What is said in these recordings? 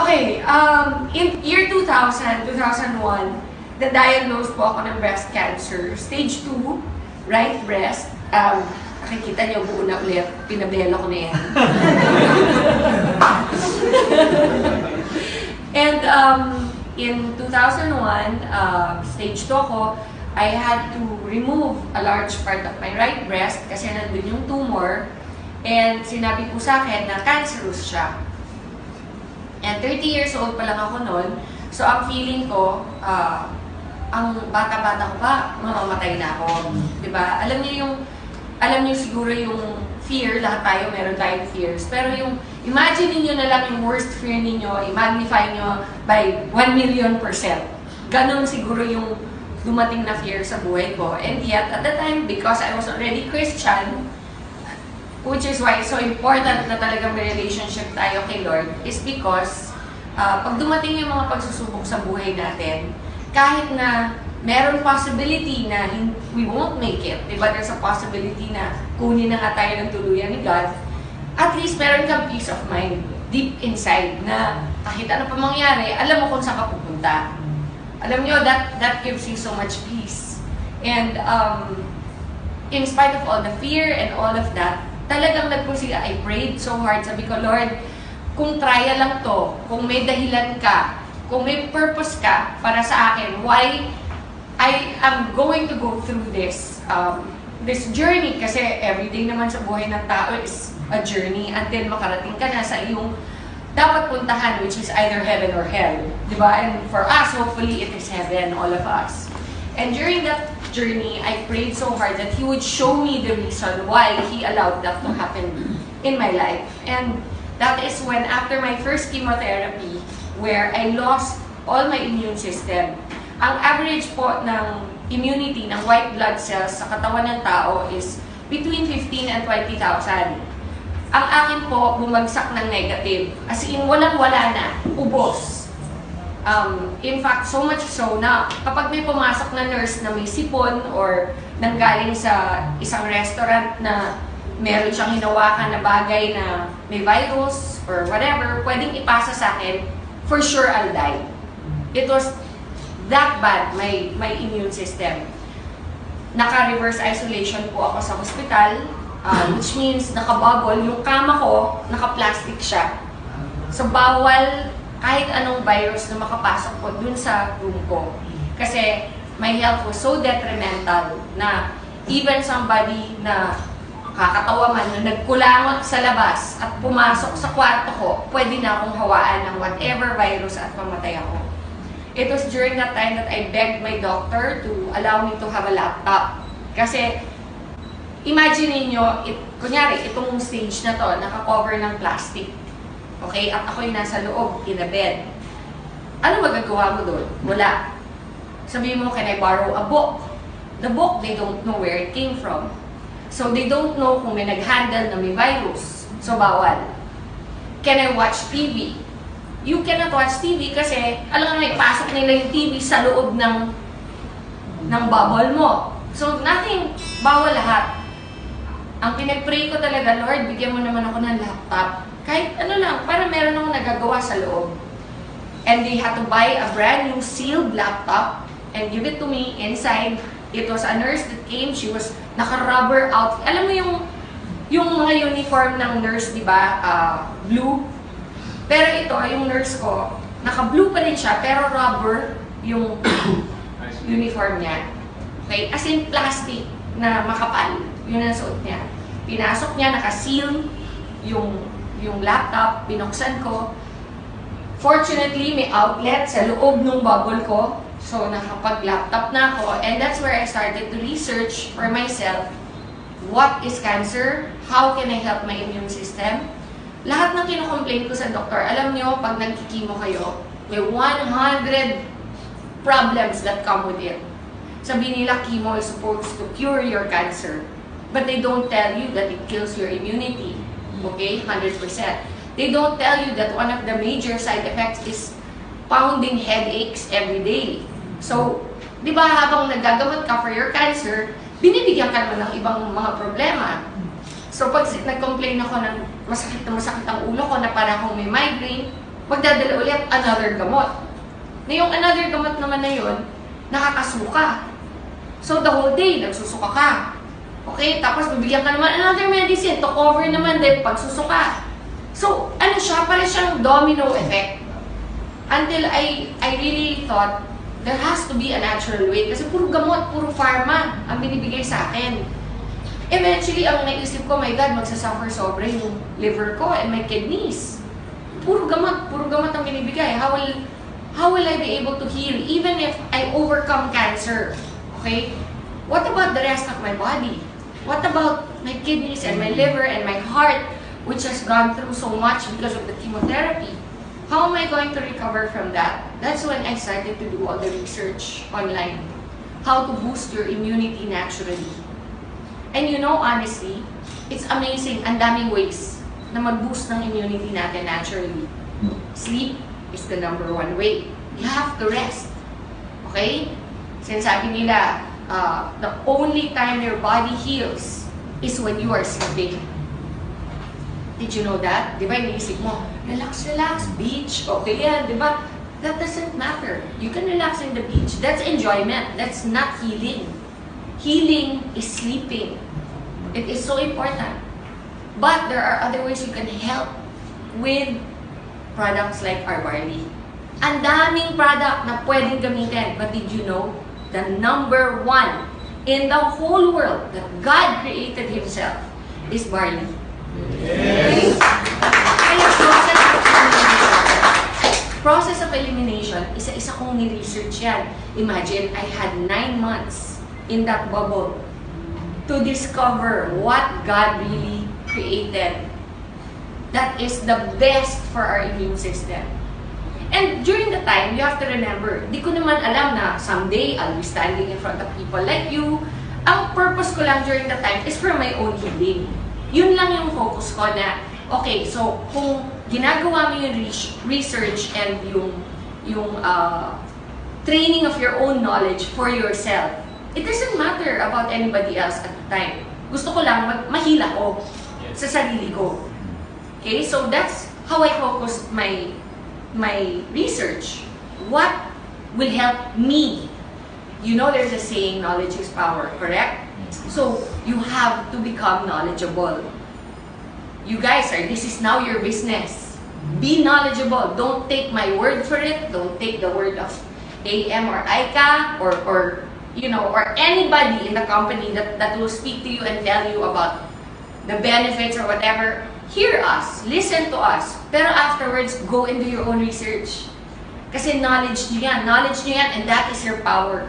Okay, in year 2000, 2001, na-diagnose po ako ng breast cancer. Stage 2, right breast. Nakikita niyo, buo na ulit. Pinabelo ko na yan. And in 2001, stage 2 ako, I had to remove a large part of my right breast kasi nandun yung tumor. And sinabi po sa akin na cancerous siya. And 30 years old pa lang ako noon. So ang feeling ko, ang bata-bata ko pa, mamamatay na ako. Diba? Alam niyo siguro yung fear, lahat tayo meron tayong fears. Pero yung, imagine niyo na lang yung worst fear niyo, i-magnify niyo by 1,000,000%. Ganon siguro yung dumating na fear sa buhay ko. And yet, at the time, because I was already Christian, which is why it's so important na talagang may relationship tayo kay Lord, is because pag dumating yung mga pagsusubok sa buhay natin, kahit na meron possibility na we won't make it, diba? There's a possibility na kunin na nga tayo ng tuluyan ni God, at least meron kang peace of mind deep inside na kahit ano pa mangyari, alam mo kung saan ka pupunta. Alam nyo, that gives you so much peace. And in spite of all the fear and all of that, talagang nagpursige. I prayed so hard. Sabi ko, Lord, kung trial lang to, kung may dahilan ka, kung may purpose ka para sa akin, why I am going to go through this journey, kasi everyday naman sa buhay ng tao is a journey until makarating ka na sa iyong dapat puntahan, which is either heaven or hell. Diba? And for us, hopefully, it is heaven, all of us. And during that journey, I prayed so hard that He would show me the reason why He allowed that to happen in my life. And that is when, after my first chemotherapy, where I lost all my immune system, ang average po ng immunity ng white blood cells sa katawan ng tao is between 15 and 20,000. Ang akin po, bumagsak ng negative. As in, walang-wala na. Ubos. In fact, so much so na kapag may pumasok na nurse na may sipon or nanggaling sa isang restaurant na meron siyang hinawakan na bagay na may virus or whatever, pwedeng ipasa sa akin, for sure I'll die. It was that bad, my immune system. Naka-reverse isolation po ako sa hospital. Which means naka-bubble, yung kama ko, naka-plastic siya. So, bawal kahit anong virus na makapasok po dun sa room ko. Kasi my health was so detrimental na even somebody na kakatawa man na nagkulangot sa labas at pumasok sa kwarto ko, pwede na akong hawaan ng whatever virus at mamatay ako. It was during that time that I begged my doctor to allow me to have a laptop. Kasi imagine niyo, kunyari, itong stage na to, naka-cover ng plastic. Okay? At ako'y nasa loob, in a bed. Ano magagawa mo doon? Wala. Sabihin mo, can I borrow a book? The book, they don't know where it came from. So, they don't know kung may nag-handle na may virus. So, bawal. Can I watch TV? You cannot watch TV kasi, alam nga, ipasok nila yung TV sa loob ng bubble mo. So, nothing, bawal lahat. Ang pinag-pray ko talaga, Lord, bigyan mo naman ako ng laptop. Kahit ano lang, para meron akong nagagawa sa loob. And they had to buy a brand new sealed laptop and give it to me inside. It was a nurse that came. She was naka-rubber outfit. Alam mo yung mga uniform ng nurse, di ba? Blue. Pero ito, yung nurse ko, naka-blue pa rin siya, pero rubber yung uniform niya. Okay? As in plastic na makapal. Yun ang suot niya. Pinasok niya, naka-seal yung laptop, binuksan ko. Fortunately, may outlet sa loob ng bubble ko. So, nakapag-laptop na ako. And that's where I started to research for myself, what is cancer? How can I help my immune system? Lahat ng kinocomplain ko sa doktor, alam niyo, pag nagkikimo kayo, may 100 problems that come with it. Sabi nila, chemo is supposed to cure your cancer. But they don't tell you that it kills your immunity. Okay? 100%. They don't tell you that one of the major side effects is pounding headaches every day. So, di ba habang nagagamot ka for your cancer, binibigyan ka naman ng ibang mga problema. So, pag nag-complain ako ng masakit ang ulo ko na parang akong may migraine, magdadala ulit another gamot. Na yung another gamot naman na yun, nakakasuka. So the whole day, nagsusuka ka. Okay, tapos bibigyan ka naman another medicine to cover naman din pagsusuka. So, ano siya, parang siyang domino effect. Until I really thought, there has to be a natural way. Kasi puro gamot, puro pharma ang binibigay sa akin. Eventually, ang naisip ko, my God, magsasuffer sobra yung liver ko and my kidneys. Puro gamot ang binibigay. How will I be able to heal even if I overcome cancer? Okay? What about the rest of my body? What about my kidneys and my liver and my heart, which has gone through so much because of the chemotherapy? How am I going to recover from that? That's when I started to do all the research online. How to boost your immunity naturally. And you know, honestly, it's amazing. Ang daming ways na mag-boost ng immunity natin naturally. Sleep is the #1 way. You have to rest. Okay? Sinasabi nila, the only time your body heals is when you are sleeping. Did you know that? Di ba, iniisip mo, relax, beach, okay yan, di ba? That doesn't matter. You can relax in the beach. That's enjoyment. That's not healing. Healing is sleeping. It is so important. But there are other ways you can help with products like our barley. Ang daming product na pwedeng gamitin. But did you know? The #1 in the whole world that God created Himself is barley. Okay? Kaya process of elimination, isa-isa kong ni-research yan. Imagine, I had 9 months in that bubble to discover what God really created. That is the best for our immune system. And during the time, you have to remember, di ko naman alam na someday I'll be standing in front of people like you. Ang purpose ko lang during the time is for my own healing. Yun lang yung focus ko na, okay, so kung ginagawa mo yung research and yung training of your own knowledge for yourself, it doesn't matter about anybody else at the time. Gusto ko lang mahila ko sa sarili ko. Okay, so that's how I focused my research. What will help me? You know, there's a saying, knowledge is power, correct? So you have to become knowledgeable. You guys this is now your business. Be knowledgeable. Don't take my word for it. Don't take the word of AM or ICA or you know, or anybody in the company that will speak to you and tell you about the benefits or whatever. Hear us, listen to us, pero afterwards, go into your own research. Kasi knowledge nyo yan, and that is your power.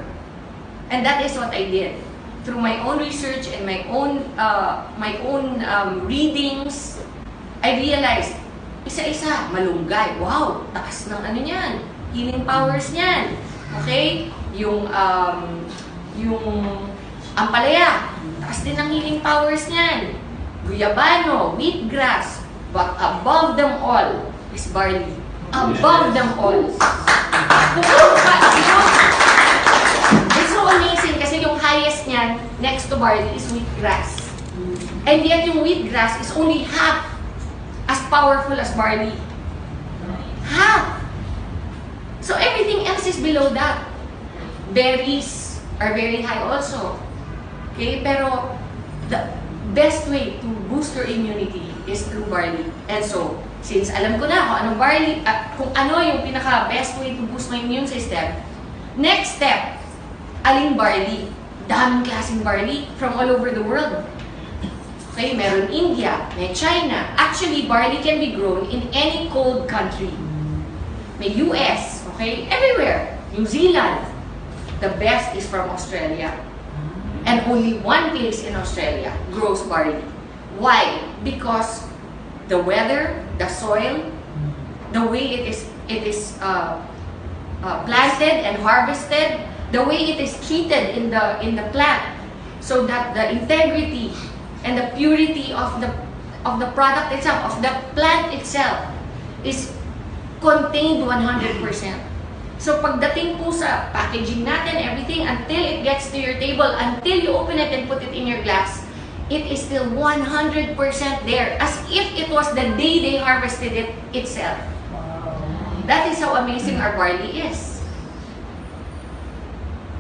And that is what I did. Through my own research and my own readings, I realized, isa-isa, malunggay. Wow, taas ng ano niyan, healing powers niyan. Okay? Yung ampalaya, taas din ng healing powers niyan. Guyabano, wheatgrass, but above them all is barley. Above them all. It's so amazing kasi yung highest niyan next to barley is wheatgrass. And yet yung wheatgrass is only half as powerful as barley. Half! So everything else is below that. Berries are very high also. Okay, pero the best way to boost your immunity is through barley. And so, since alam ko na kung anong barley, kung ano yung pinaka-best way to boost my immune system, next step, aling barley? Daming klaseng barley from all over the world. Okay, meron India, may China. Actually, barley can be grown in any cold country. May US, okay, everywhere. New Zealand. The best is from Australia. And only one place in Australia grows barley. Why? Because the weather, the soil, the way it is planted and harvested, the way it is treated in the plant, so that the integrity and the purity of the product itself, of the plant itself, is contained 100%. So pagdating po sa packaging natin, everything, until it gets to your table, until you open it and put it in your glass, it is still 100% there, as if it was the day they harvested it itself. That is how amazing our barley is.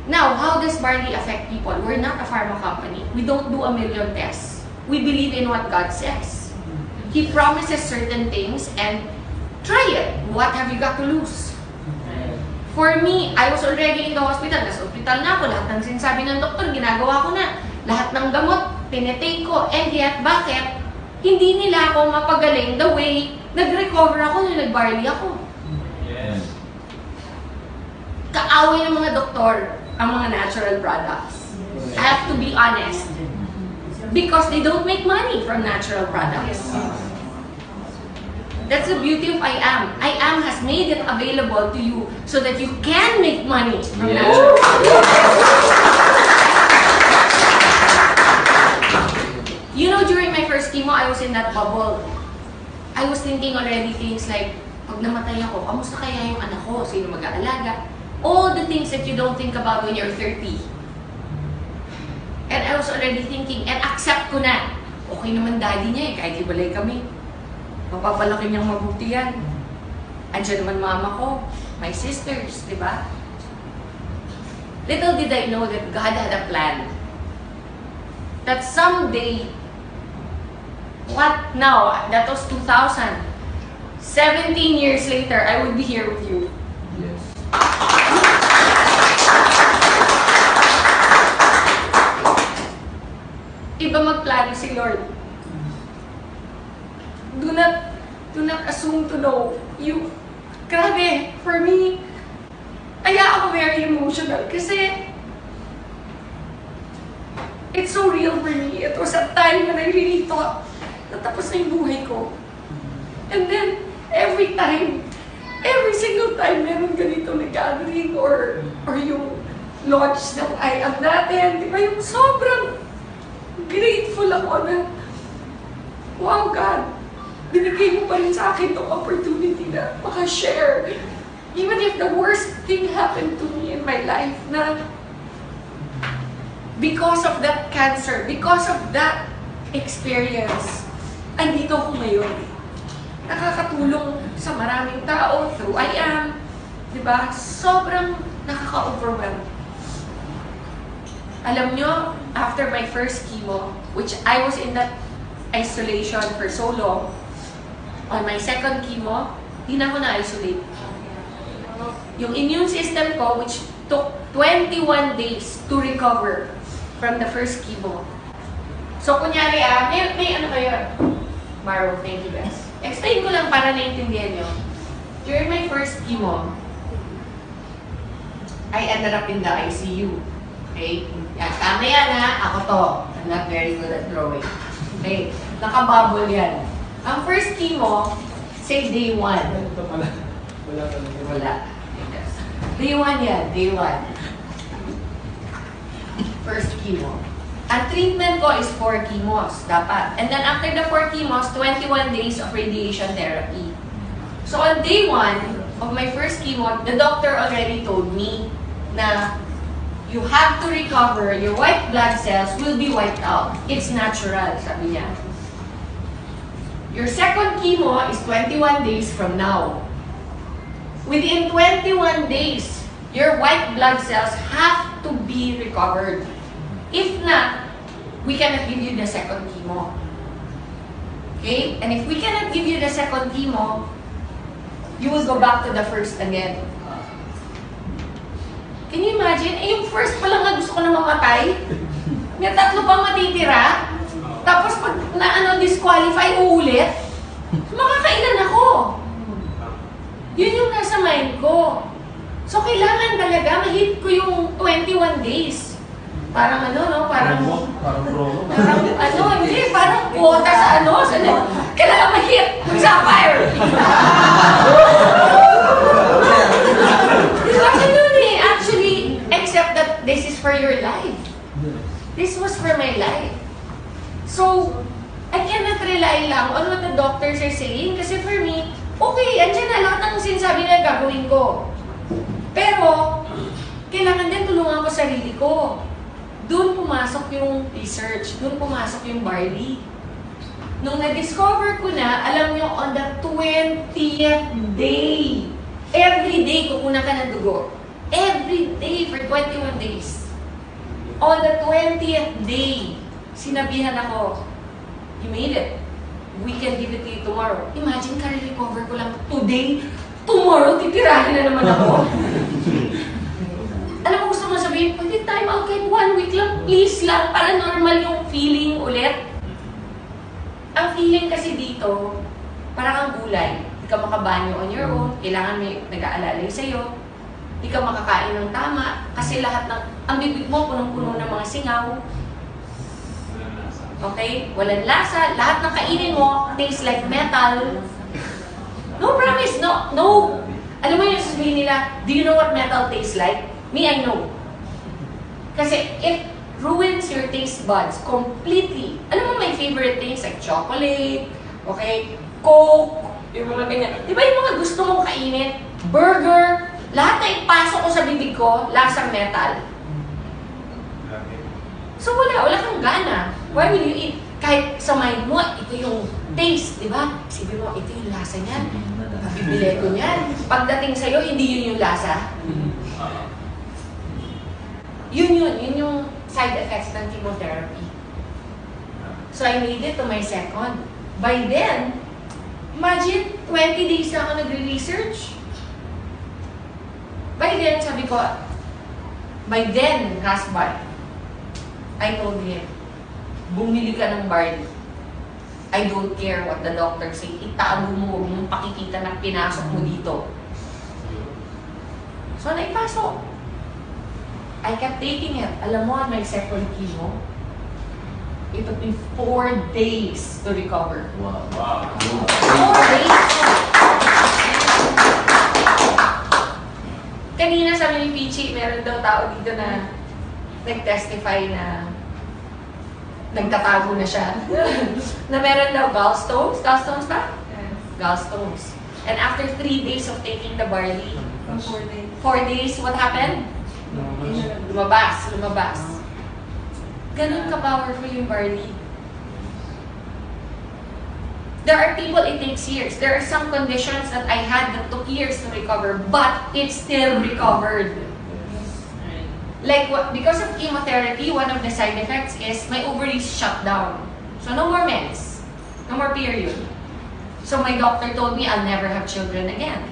Now, how does barley affect people? We're not a pharma company. We don't do a million tests. We believe in what God says. He promises certain things and try it. What have you got to lose? For me, I was already in the hospital. Nasa hospital na ako. Lahat ng sinasabi ng doktor, ginagawa ko na. Lahat ng gamot, tinetake ko. And yet, bakit? Hindi nila ako mapagaling the way nag-recover ako nung nag-barley ako. Yes. Kaaway ng mga doktor ang mga natural products. I have to be honest. Because they don't make money from natural products. That's the beauty of I Am. I Am has made it available to you so that you can make money from natural products. You know, during my first chemo, I was in that bubble. I was thinking already things like, pag namatay ako, kamusta kaya yung anak ko? Sino mag-aalaga? All the things that you don't think about when you're 30. And I was already thinking, and accept ko na, okay naman daddy niya eh, kahit ibalay kami. Mapapalaki niyang mabuti yan. Andiyan naman mama ko, my sisters, di ba? Little did I know that God had a plan. That someday, what now? That was 2000. 17 years later, I would be here with you. Yes. Iba magplano si Lord. Do not assume to know. You, grabe, for me, kaya ako very emotional kasi it's so real for me. It was a time when I really thought na tapos na yung buhay ko. And then, every single time meron ganito na gathering or yung launch ng I Am natin, di ba yung sobrang grateful ako na, wow God, binigay mo pa rin sa akin itong opportunity na makashare. Even if the worst thing happened to me in my life na because of that cancer, because of that experience, andito ako ngayon. Nakakatulong sa maraming tao through I Am. Diba? Sobrang nakaka-overwhelm. Alam nyo, after my first chemo, which I was in that isolation for so long, on my second chemo, di na ako na-isolate. Yung immune system ko, which took 21 days to recover from the first chemo. So, kunyari may ano kayo? Maro, thank you guys. Explain ko lang para naintindihan nyo. During my first chemo, I ended up in the ICU. Okay? Yan, tama yan ha. Ako to. I'm not very good at drawing. Okay? Nakabubble yan. Ang first chemo, say day 1. Ito pala. Wala ka lang. Wala. Day 1 yan. Day 1. First chemo. Ang treatment ko is 4 chemos, dapat. And then after the 4 chemos, 21 days of radiation therapy. So on day 1 of my first chemo, the doctor already told me na you have to recover, your white blood cells will be wiped out. It's natural, sabi niya. Your second chemo is 21 days from now. Within 21 days, your white blood cells have to be recovered. If not, we cannot give you the second chemo. Okay? And if we cannot give you the second chemo, you will go back to the first again. Can you imagine? Eh, yung first pa lang na gusto ko na mamatay. May 3 pang matitira. Tapos pag disqualify, uulit. Makakailan ako. Yun yung nasa mind ko. So, kailangan talaga ma-hit ko yung 21 days. Parang parang hindi, parang quota sa kailangan ma-hit, mag-sapphire. Diba ganun eh, actually, except that this is for your life. This was for my life. So, I cannot rely lang on what the doctors are saying kasi for me, okay, andyan na lahat ng sinasabi na gagawin ko. Pero, kailangan din tulungan ko sarili ko. Doon pumasok yung research, doon pumasok yung barley. Nung na-discover ko na, alam nyo, on the 20th day kunan ka ng dugo. Every day for 21 days. On the 20th day, sinabihan ako, you made it. We can give it to you tomorrow. Imagine, ka-recover ko lang today. Tomorrow, titirahin na naman ako. Alam mo, gusto mo sabihin, pwede time out kahit 1 week lang, please lang, para normal yung feeling ulit. Ang feeling kasi dito, parang kang gulay. Hindi ka makabanyo on your own, kailangan may nag-aalalay sa'yo. Hindi ka makakain ng tama, kasi lahat ng, ang bibig mo punong-puno ng mga singaw. Okay? Walang lasa. Lahat ng kainin mo, tastes like metal. No, promise. No, no. Alam mo yung sasabihin nila, do you know what metal tastes like? Me, I know. Kasi it ruins your taste buds completely. Alam mo, my favorite things like chocolate, okay, Coke, yung mga ganyan. Di ba yung mga gusto mong kainin? Burger, lahat na ipasok ko sa bibig ko, lasang metal. So wala kang gana. Why will you eat? Kahit sa mind mo, ito yung taste, di ba? Sabi mo, ito yung lasa niyan. Bibili ko niyan. Pagdating sa'yo, hindi yun yung lasa. Yun yung side effects ng chemotherapy. So I made it to my second. By then, imagine, 20 days na ako nagre-research. By then, sabi ko, by then, husband, I told him, bumili ka ng barley. I don't care what the doctor say. Itago mo, huwag mong pakikita na pinasok mo dito. So, naipasok. I kept taking it. Alam mo, on my second chemo, it took me 4 days to recover. Wow. 4 days. Kanina sabi ni Pichi, meron daw tao dito na nag-testify na nagtatago na siya. Na meron daw gallstones. Gallstones ba? Yes. Gallstones. And after 3 days of taking the barley, 4 days. 4 days, what happened? Lumabas. Ganun ka-powerful yung barley. There are people it takes years. There are some conditions that I had that took years to recover, but it still recovered. Like, because of chemotherapy, one of the side effects is my ovaries shut down. So no more mens. No more period. So my doctor told me I'll never have children again.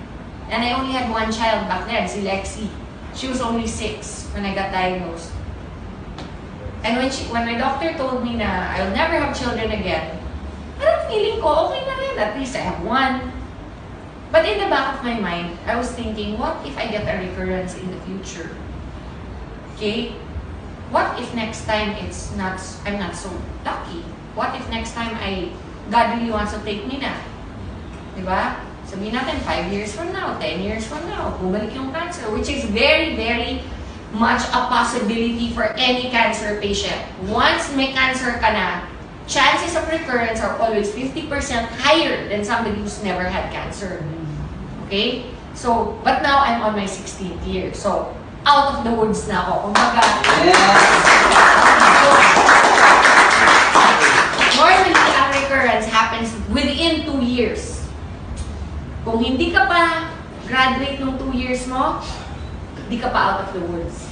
And I only had 1 child back then, si Lexi. She was only 6 when I got diagnosed. And when my doctor told me na I'll never have children again, parang feeling ko, okay na rin. At least I have 1. But in the back of my mind, I was thinking, what if I get a recurrence in the future? Okay? What if next time I'm not so lucky? What if next time God really wants to take me na? Diba? Sabihin natin, 5 years from now, 10 years from now, bumalik yung cancer, which is very, very much a possibility for any cancer patient. Once may cancer ka na, chances of recurrence are always 50% higher than somebody who's never had cancer. Okay? So, but now I'm on my 16th year. So, out of the woods na ako. Kumbaga, normally, ang recurrence happens within 2 years. Kung hindi ka pa graduate ng 2 years mo, hindi ka pa out of the woods.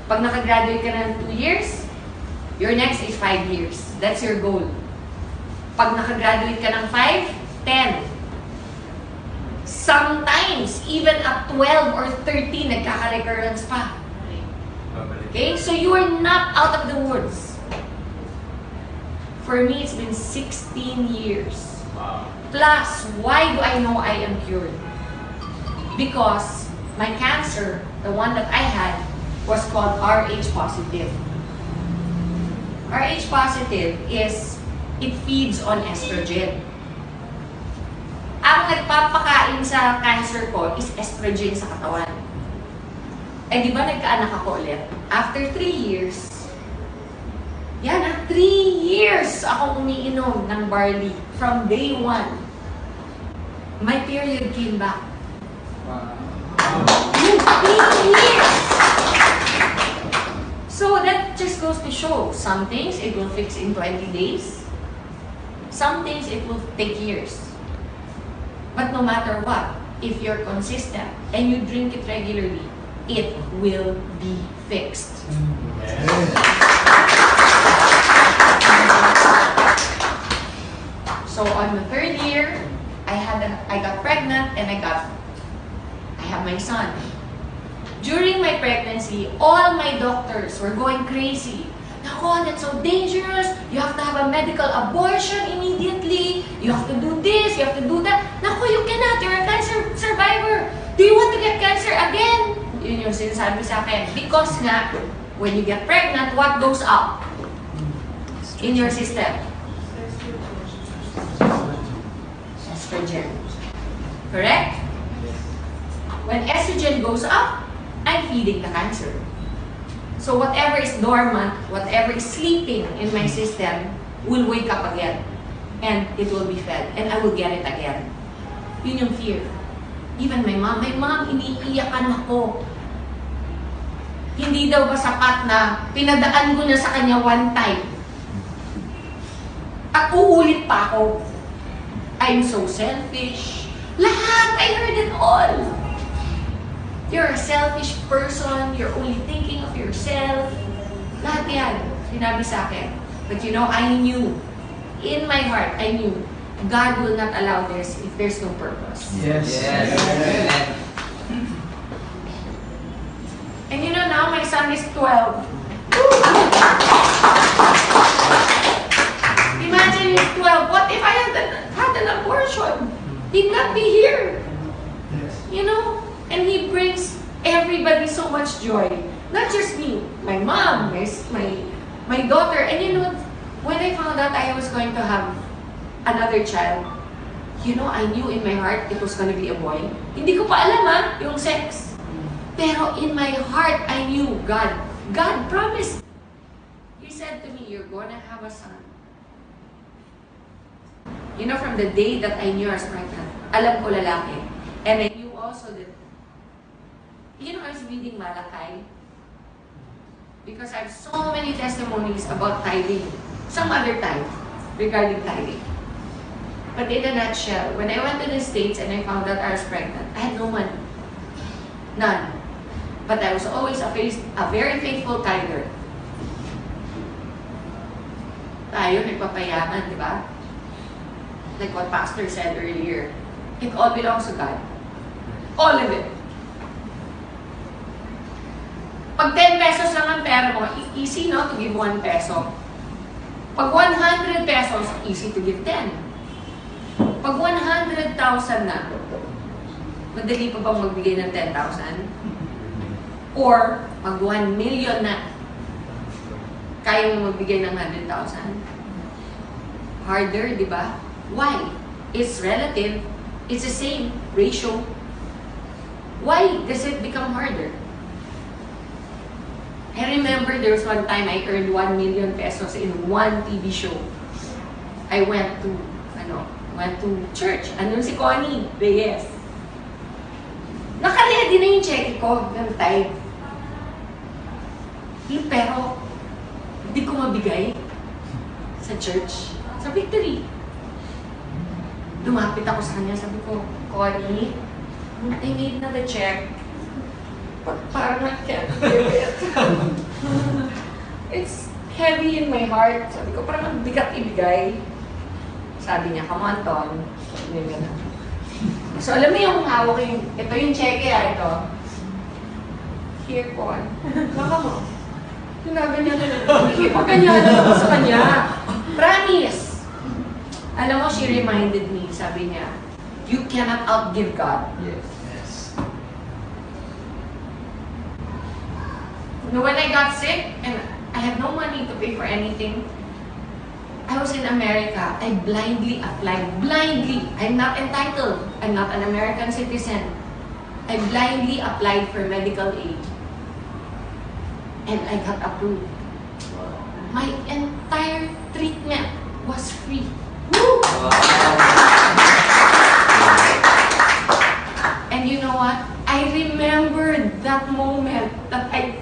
Pag nakagraduate ka ng 2 years, your next is 5 years. That's your goal. Pag nakagraduate ka ng 5, 10. Sometimes, even at 12 or 13, nagkaka-recurrence pa. Okay? So you are not out of the woods. For me, it's been 16 years. Plus, why do I know I am cured? Because my cancer, the one that I had, was called Rh positive. Rh positive is, it feeds on estrogen. Ang nagpapakain sa cancer ko is estrogen sa katawan. Eh di ba nagkaanak ako ulit? After 3 years, 3 years akong umiinom ng barley. From day 1, my period came back. Wow. 3 years! So that just goes to show, some things it will fix in 20 days. Some things it will take years. But no matter what, if you're consistent and you drink it regularly, it will be fixed. So on the third year, I got pregnant and I have my son. During my pregnancy, all my doctors were going crazy. Nako, that's so dangerous. You have to have a medical abortion immediately. You have to do this, you have to do that. Nako, you cannot. You're a cancer survivor. Do you want to get cancer again? Yun yung sinasabi sa akin. Because nga, when you get pregnant, what goes up in your system? Estrogen. Correct? When estrogen goes up, I'm feeding the cancer. So whatever is dormant, whatever is sleeping in my system will wake up again. And it will be fed. And I will get it again. Yun yung fear. Even my mom, iniiyakan ako. Hindi daw ba sapat na pinadaan ko na sa kanya one time. At uulit pa ako. I'm so selfish. Lahat! I heard it all. You're a selfish person. You're only thinking of yourself. Lahat yan. Sinabi sa akin. But you know, I knew. In my heart, I knew. God will not allow this if there's no purpose. Yes. Yes. And you know, now my son is 12. Imagine he's 12. What if I had an abortion? He'd not be here. Yes. You know? And he brings everybody so much joy. Not just me, my mom, my daughter. And you know, when I found out I was going to have another child, you know, I knew in my heart it was going to be a boy. Hindi ko pa alam yung sex. Pero in my heart, I knew God promised. He said to me, you're gonna have a son. You know, from the day that I knew I was pregnant, alam ko lalaki. And I knew also that, you know, I was reading Malachi. Because I have so many testimonies about tithing. Some other time regarding tithing. But in a nutshell, when I went to the States and I found out I was pregnant, I had no money. None. But I was always a very faithful tither. Tayo, nagpapayaman, di ba? Like what Pastor said earlier. It all belongs to God. All of it. Pag 10 pesos lang ang pera mo, easy, no, to give 1 peso. Pag 100 pesos, easy to give 10. Pag 100,000 na, madali pa bang magbigay ng 10,000? Or, pag 1 million na, kaya mo magbigay ng 100,000? Harder, di ba? Why? It's relative. It's the same ratio. Why does it become harder? I remember there was one time I earned 1 million pesos in one TV show. I went to church. Ano si Connie Reyes. Naka-ready na yung check ko ng tithe. Pero, hindi ko mabigay sa church. Sa Victory. Lumapit ako sa kanya. Sabi ko, Connie, I made na the check. Parang I can't give it. It's heavy in my heart. Sabi ko, parang ang bigat ibigay. Sabi niya, come on, Ton. So, alam mo yung hawak yung, ito yung cheque, ito. Here, Con. Baka mo. Sinabi niya na, ipaganyan ako sa kanya. Promise. Alam mo, she reminded me, sabi niya, you cannot outgive God. Yes. You know, when I got sick and I had no money to pay for anything, I was in America. I blindly applied. Blindly. I'm not entitled. I'm not an American citizen. I blindly applied for medical aid. And I got approved. My entire treatment was free. Woo! And you know what? I remembered that moment that I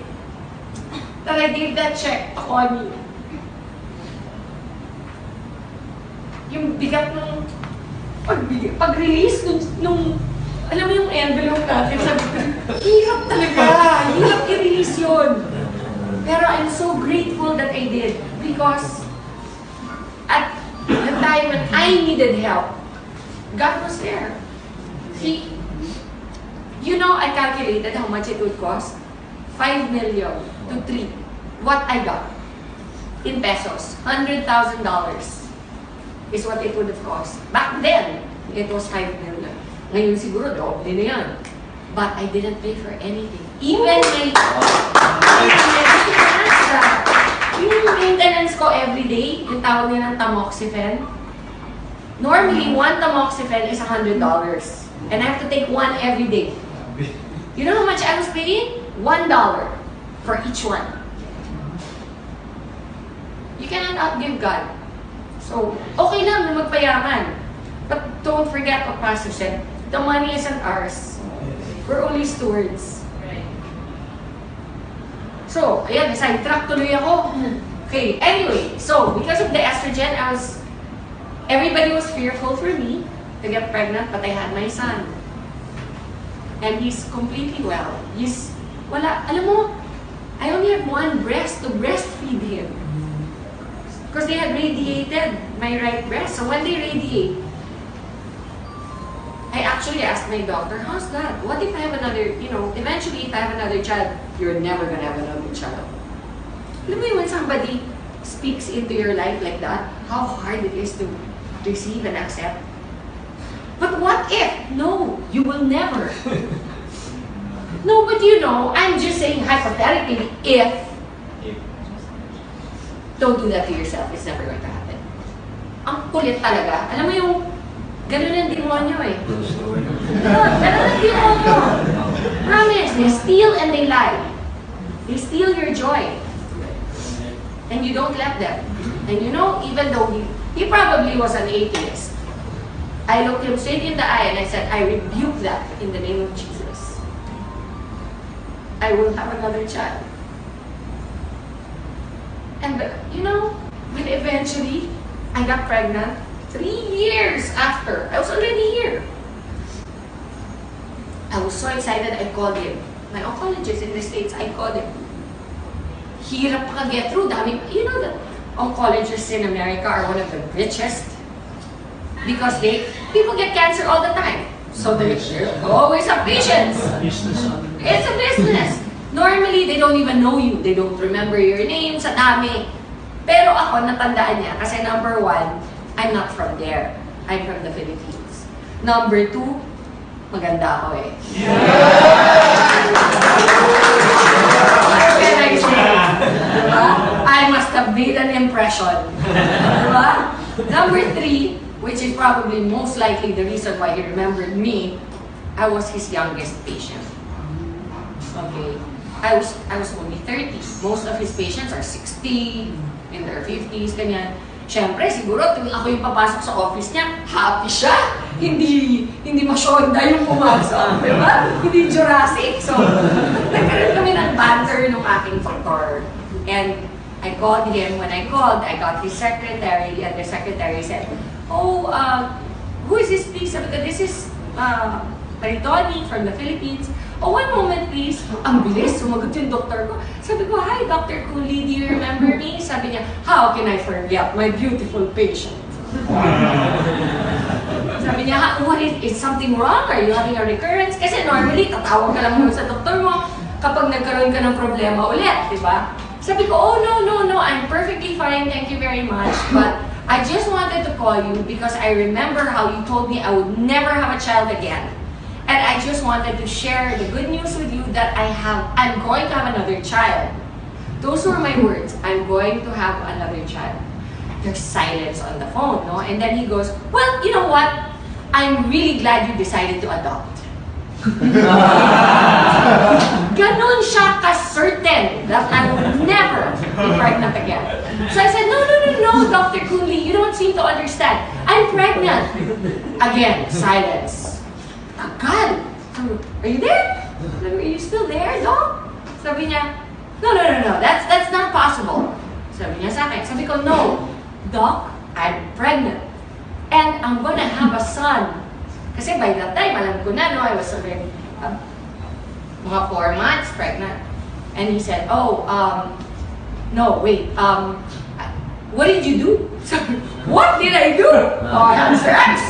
gave that check to Connie. Yung bigat ng pag-release nung alam mo yung envelope natin, sabi ko, hirap talaga, hirap i-release yun. Pero I'm so grateful that I did because at the time when I needed help, God was there. I calculated how much it would cost. 5 million to 3. What I got in pesos, $100,000 is what it would have cost. Back then, it was 5 million. Ngayon siguro, doble na yan. But I didn't pay for anything. Even my yung maintenance ko everyday, yung tawag nila ng tamoxifen. Normally, one tamoxifen is $100. And I have to take one every day. You know how much I was paying? $1 for each one. You cannot outgive God. So, okay lang na magpayaman. But don't forget what Pastor said. The money isn't ours. We're only stewards. So, ayan, sidetrack tuloy ako. Okay, anyway, so, because of the estrogen, everybody was fearful for me to get pregnant, but I had my son. And he's completely well. Alam mo, I only have one breast to breastfeed him. Because they had radiated my right breast. So when they radiate, I actually asked my doctor, how's that? What if I have another, eventually if I have another child, you're never gonna have another child. Alam mo yun, when somebody speaks into your life like that, how hard it is to receive and accept. But what if? No, you will never. No, but I'm just saying hypothetically, if. Don't do that to yourself. It's never going to happen. Ang kulit talaga. Alam mo yung, ganun ang demonyo eh. Ganun ang demonyo. Promise, they steal and they lie. They steal your joy. And you don't let them. And even though he probably was an atheist, I looked him straight in the eye and I said, I rebuke that in the name of Jesus. I will have another child. And when eventually I got pregnant, 3 years after, I was already here. I was so excited, I called him. My oncologist in the States, I called him. Hirap ka get through. Dami, the oncologists in America are one of the richest. Because people get cancer all the time. So they always have patients. It's a business. Normally, they don't even know you. They don't remember your name sa dami. Pero ako, natandaan niya. Kasi number 1, I'm not from there. I'm from the Philippines. Number 2, maganda ako eh. What can I say? Diba? I must have made an impression. Diba? Number 3, which is probably most likely the reason why he remembered me, I was his youngest patient. Okay. I was only 30. Most of his patients are 60, in their 50s, ganyan. Siyempre, siguro, tuwing ako yung papasok sa office niya, happy siya. Hindi masyonda yung pumasok, di ba? Hindi Jurassic. So, nagkaroon kami ng banter ng aking doktor. And I called him. When I called, I got his secretary, and the secretary said, oh, who is this, please? Sabi ko, this is Maritoni from the Philippines. Oh, one moment, please. Ang bilis, sumagot yung doktor ko. Sabi ko, hi, Dr. Cooley, do you remember me? Sabi niya, how can I forget my beautiful patient? Sabi niya, what is something wrong? Are you having a recurrence? Kasi normally, tatawag ka lang muna sa doktor mo kapag nagkaroon ka ng problema ulit, di ba? Sabi ko, oh, no, I'm perfectly fine, thank you very much. But I just wanted to call you because I remember how you told me I would never have a child again. And I just wanted to share the good news with you that I'm going to have another child. Those were my words. I'm going to have another child. There's silence on the phone, no? And then he goes, well, you know what? I'm really glad you decided to adopt. Ganon siya ka-certain that I will never be pregnant again. So I said, no, Dr. Cooley, you don't seem to understand. I'm pregnant. Again, silence. God, are you there? Are you still there, Doc? Sabi niya, no, that's not possible. Sabi niya sa akin, sabi ko, no, Doc, I'm pregnant. And I'm gonna have a son. Kasi by that time, alam ko na, no, I was already mga 4 months pregnant. And he said, oh, no, wait, what did you do? So, what did I do? Oh, I had sex.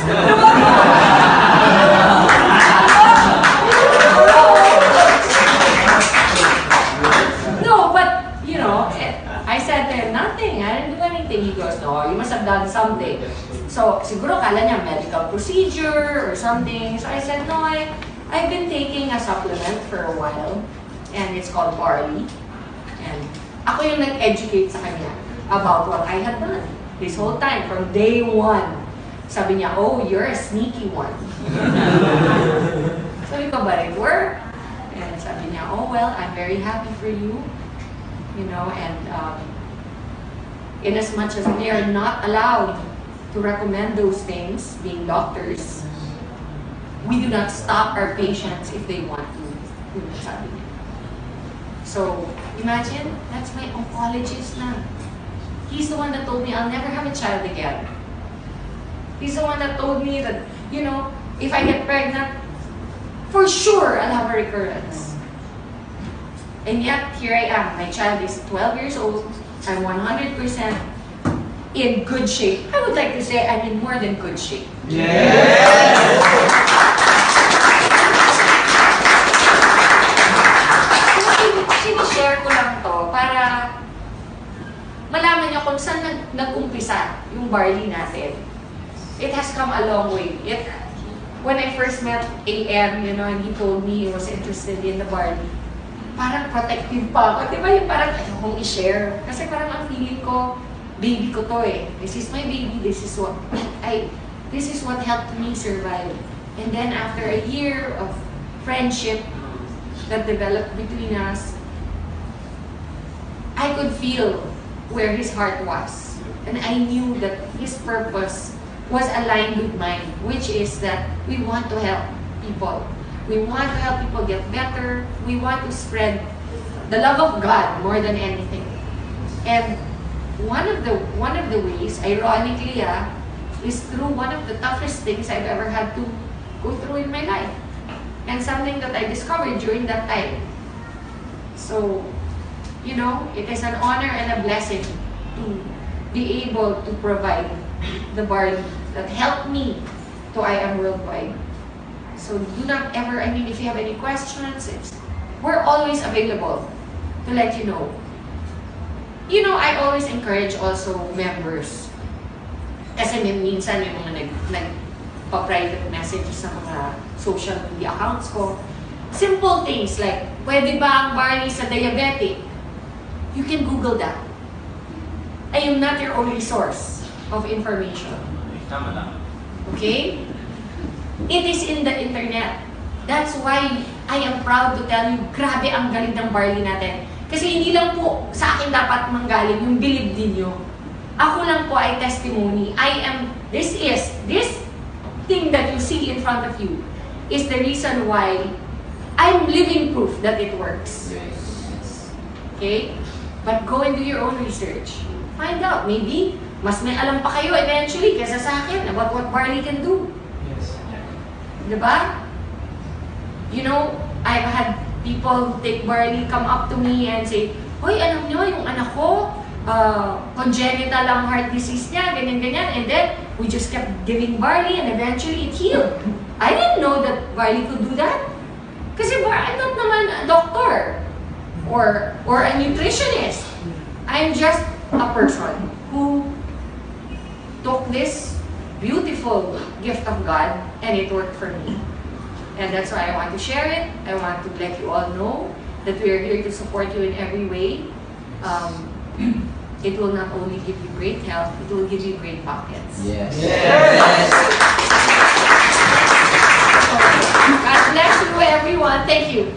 No, but, you know, I said to him, nothing, I didn't do anything. He goes, no, you must have done something. So, siguro kala niya medical procedure or something. So I said, no, I've been taking a supplement for a while. And it's called barley. And ako yung nag-educate sa kanya about what I had done this whole time, from day one. Sabi niya, oh, you're a sneaky one. Sabi ko, but it worked. And sabi niya, oh, well, I'm very happy for you. You know, and in as much as we are not allowed to recommend those things, being doctors, we do not stop our patients if they want to. Sabi niya. So, imagine, that's my oncologist na. He's the one that told me I'll never have a child again. He's the one that told me that, you know, if I get pregnant, for sure I'll have a recurrence. And yet, here I am. My child is 12 years old. I'm 100% in good shape. I would like to say I'm in more than good shape. Sinishare ko lang to para malaman niyo kung saan nag-umpisa yung barley natin. It has come a long way. When I first met AM, you know, and he told me he was interested in the barley, parang protective pa ako. Di ba yung parang ayokong i-share? Kasi parang ang feeling ko, baby ko to eh. This is my baby. This is what helped me survive. And then after a year of friendship that developed between us, I could feel where his heart was. And I knew that his purpose was aligned with mine, which is that we want to help people. We want to help people get better. We want to spread the love of God more than anything. And one of the ways, ironically, is through one of the toughest things I've ever had to go through in my life. And something that I discovered during that time. So, you know, it is an honor and a blessing to be able to provide the barley that helped me to I Am Worldwide. So do not ever, I mean, if you have any questions, we're always available to let you know. You know, I always encourage also members. Kasi minsan yung mga nagpa-private messages sa mga social media accounts ko. Simple things like, pwede ba ang barley sa diabetic? You can Google that. I am not your only source of information. Tama lang. Okay? It is in the internet. That's why I am proud to tell you, grabe ang galing ng barley natin. Kasi hindi lang po sa akin dapat manggaling yung believe din nyo. Ako lang po ay testimony. This thing that you see in front of you is the reason why I'm living proof that it works. Okay? But go and do your own research. Find out. Maybe, mas may alam pa kayo eventually kaysa sa akin about what barley can do. Diba? You know, I've had people take barley, come up to me and say, hoy, alam nyo, yung anak ko, congenital ang heart disease niya, ganyan-ganyan. And then, we just kept giving barley and eventually it healed. I didn't know that barley could do that. Kasi I'm not naman a doctor or a nutritionist. I'm just a person who took this beautiful gift of God and it worked for me. And that's why I want to share it. I want to let you all know that we are here to support you in every way. It will not only give you great health, it will give you great pockets. Yes. God bless you everyone. Thank you.